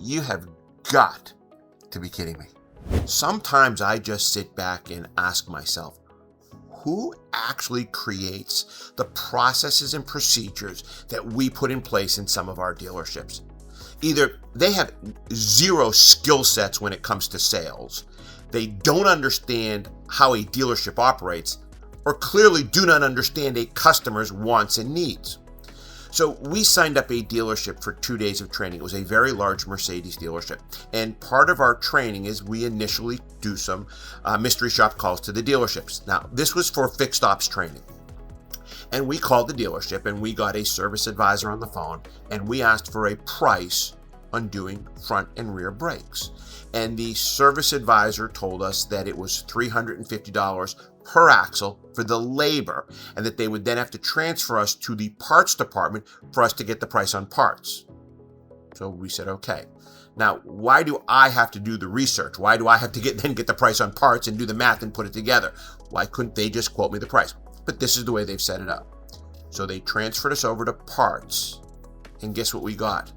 You have got to be kidding me. Sometimes I just sit back and ask myself, who actually creates the processes and procedures that we put in place in some of our dealerships? Either they have zero skill sets when it comes to sales, they don't understand how a dealership operates, or clearly do not understand a customer's wants and needs. So we signed up a dealership for 2 days of training. It was a very large Mercedes dealership. And part of our training is we initially do some mystery shop calls to the dealerships. Now, this was for fixed ops training. And we called the dealership and we got a service advisor on the phone and we asked for a price on doing front and rear brakes. And the service advisor told us that it was $350 per axle for the labor, and that they would then have to transfer us to the parts department for us to get the price on parts. So we said, okay. Now, why do I have to do the research? Why do I have to get the price on parts and do the math and put it together? Why couldn't they just quote me the price? But this is the way they've set it up. So they transferred us over to parts, and guess what we got?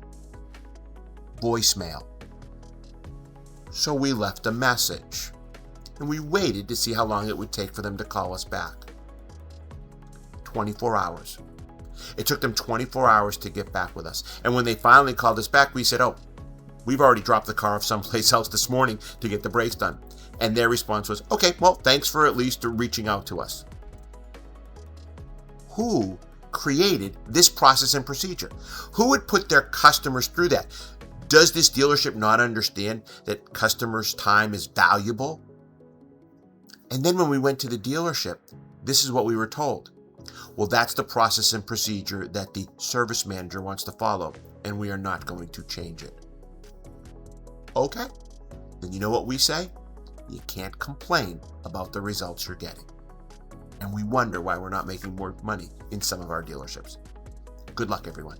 Voicemail. So we left a message. And we waited to see how long it would take for them to call us back. 24 hours. It took them 24 hours to get back with us. And when they finally called us back, we said, oh, we've already dropped the car off someplace else this morning to get the brakes done. And their response was, okay, well, thanks for at least reaching out to us. Who created this process and procedure? Who would put their customers through that? Does this dealership not understand that customers' time is valuable? And then when we went to the dealership, this is what we were told. Well, that's the process and procedure that the service manager wants to follow, and we are not going to change it. Okay, then you know what we say? You can't complain about the results you're getting. And we wonder why we're not making more money in some of our dealerships. Good luck, everyone.